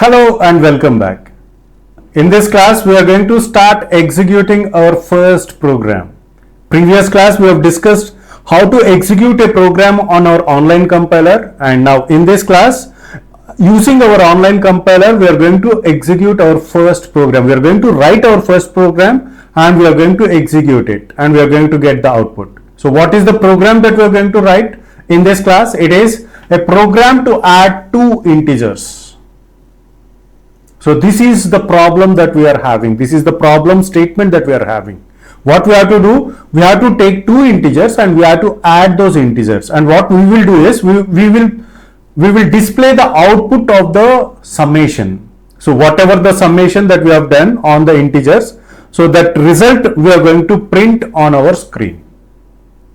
Hello and welcome back. In this class, we are going to start executing our first program. Previous class, we have discussed how to execute a program on our online compiler, and now in this class, using our online compiler, we are going to execute our first program. We are going to write our first program and we are going to execute it and we are going to get the output. So what is the program that we are going to write in this class? It is a program to add two integers. So this is the problem that we are having. This is the problem statement that we are having. What we have to do, we have to take two integers and we have to add those integers. And what we will do is we will display the output of the summation. So whatever the summation that we have done on the integers, so that result we are going to print on our screen.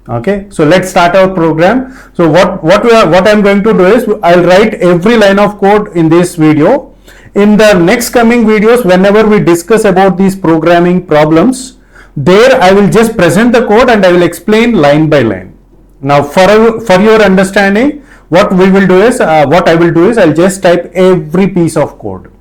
Okay, so let's start our program. So what I'm going to do is I'll write every line of code in this video. In the next coming videos, whenever we discuss about these programming problems, there I will just present the code and I will explain line by line. Now for your understanding, what I will do is I'll just type every piece of code.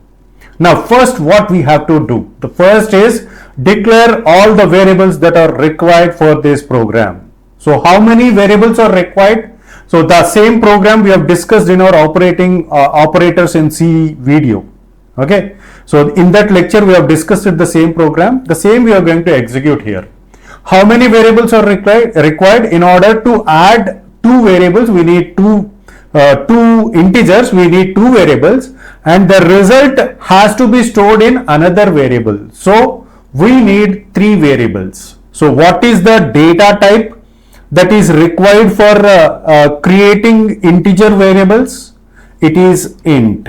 Now first what we have to do, the first is declare all the variables that are required for this program. So how many variables are required? So the same program we have discussed in our operators in C video. Okay, so in that lecture we have discussed the same program. The same we are going to execute here. How many variables are required? In order to add two variables, we need two integers, we need two variables, and the result has to be stored in another variable. So we need three variables. So what is the data type that is required for creating integer variables? It is int.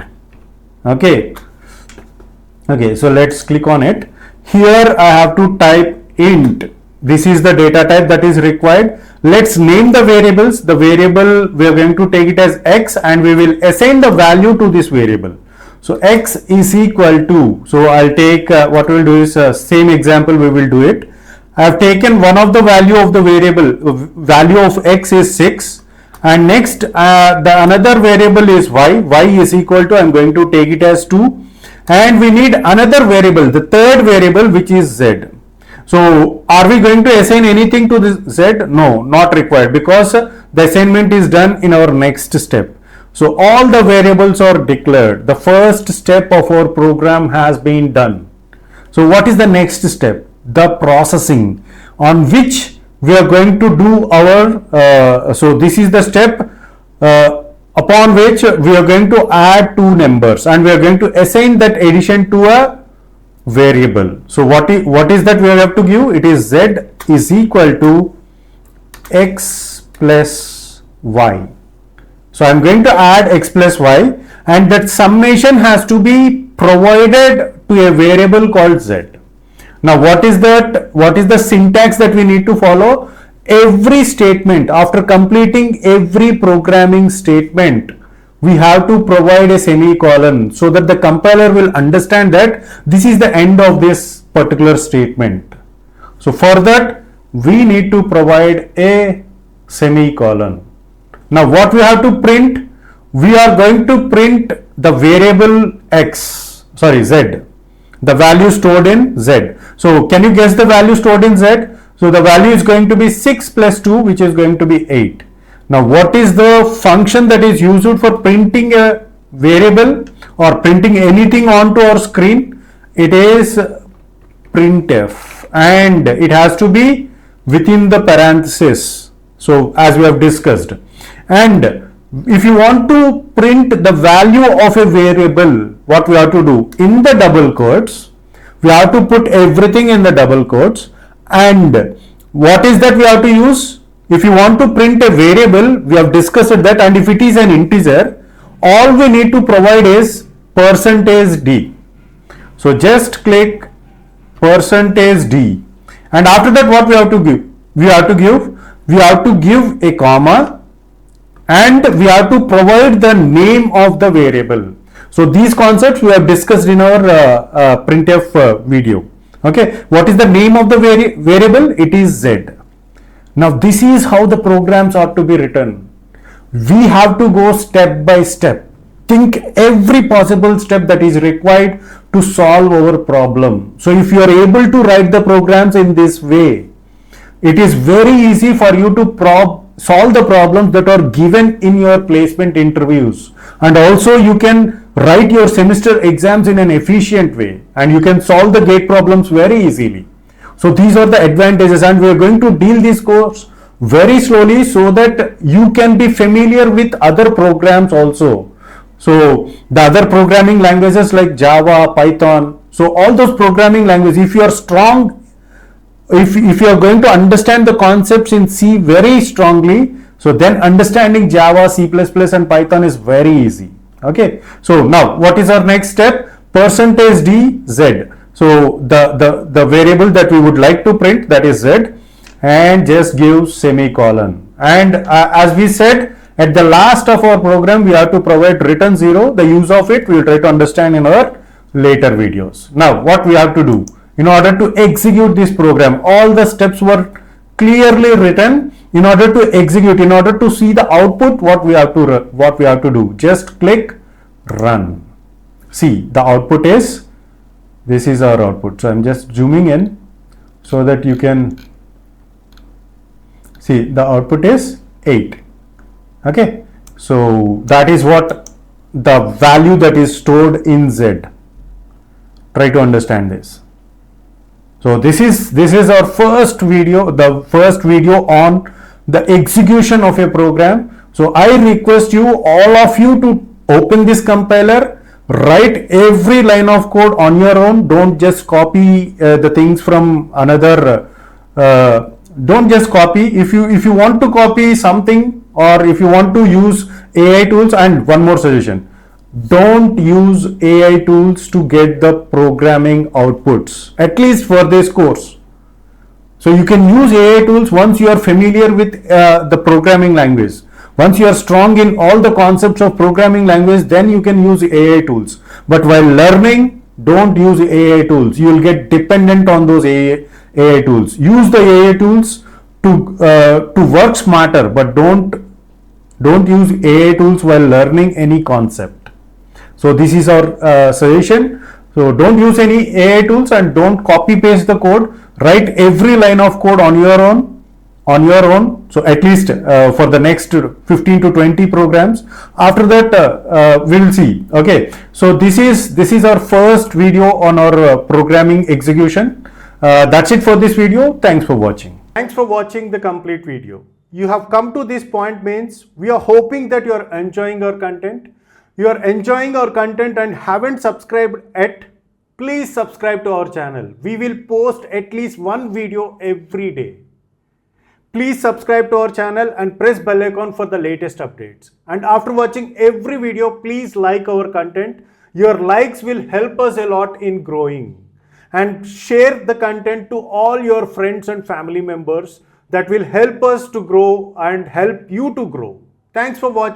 Okay, so let's click on it. Here I have to type int. This is the data type that is required. Let's name the variables. The variable we are going to take it as x and we will assign the value to this variable. So x is equal to, so I'll take what we'll do is same example we will do it. I have taken one of the value of the variable, value of x is 6, and next the another variable is y is equal to, I'm going to take it as 2, and we need another variable, the third variable, which is z. So are we going to assign anything to this z? No, not required, because the assignment is done in our next step. So all the variables are declared. The first step of our program has been done. So what is the next step? The processing, on which we are going to do our so this is the step upon which we are going to add two numbers and we are going to assign that addition to a variable. So what is that we have to give? It is z is equal to x plus y. So I am going to add x plus y, and that summation has to be provided to a variable called z. Now what is the syntax that we need to follow? Every statement, after completing every programming statement, we have to provide a semicolon so that the compiler will understand that this is the end of this particular statement. So for that we need to provide a semicolon. Now what we have to print? We are going to print the variable z, the value stored in z. So can you guess the value stored in z? So the value is going to be 6 plus 2, which is going to be 8. Now what is the function that is used for printing a variable or printing anything onto our screen? It is printf, and it has to be within the parenthesis. So as we have discussed, and if you want to print the value of a variable, what we have to do? In the double quotes, we have to put everything in the double quotes. And what is that we have to use? If you want to print a variable, we have discussed that, and if it is an integer, all we need to provide is %d. So just click %d, and after that what we have to give? We have to give a comma, and we have to provide the name of the variable. So these concepts we have discussed in our printf video. Okay, what is the name of the variable? It is z. Now this is how the programs are to be written. We have to go step by step. think every possible step that is required to solve our problem. So if you are able to write the programs in this way, it is very easy for you to solve the problems that are given in your placement interviews, and also you can write your semester exams in an efficient way, and you can solve the gate problems very easily. So these are the advantages, and we are going to deal this course very slowly so that you can be familiar with other programs also. So the other programming languages like Java, Python, so all those programming languages, if you are strong, if you are going to understand the concepts in C very strongly, so then understanding Java, C++ and Python is very easy. Okay, so now what is our next step? Percentage D Z. So the variable that we would like to print, that is Z, and just give semicolon. And as we said, at the last of our program we have to provide return 0. The use of it we will try to understand in our later videos. Now what we have to do in order to execute this program, all the steps were clearly written. In order to execute, in order to see the output, what we have to do, just click run. See, the output is, this is our output. So I'm just zooming in so that you can see the output is 8. Okay, so that is what the value that is stored in Z. Try to understand this. So this is our first video, the first video on the execution of a program. So I request you, all of you, to open this compiler, write every line of code on your own. Don't just copy the things from another. Don't just copy. If you want to copy something, or if you want to use AI tools, and one more suggestion, don't use AI tools to get the programming outputs, at least for this course. So you can use AI tools once you are familiar with the programming language. Once you are strong in all the concepts of programming language, then you can use AI tools. But while learning, don't use AI tools. You will get dependent on those AI tools. Use the AI tools to work smarter, but don't use AI tools while learning any concept. So this is our suggestion. So don't use any AI tools and don't copy paste the code. Write every line of code on your own. So at least for the next 15 to 20 programs. After that we will see. Okay, so this is our first video on our programming execution. That's it for this video. Thanks for watching. Thanks for watching the complete video. You have come to this point, means we are hoping that you are enjoying our content. You are enjoying our content and haven't subscribed yet, please subscribe to our channel. We will post at least one video every day. Please subscribe to our channel and press bell icon for the latest updates. And after watching every video, please like our content. Your likes will help us a lot in growing. And share the content to all your friends and family members. That will help us to grow and help you to grow. Thanks for watching.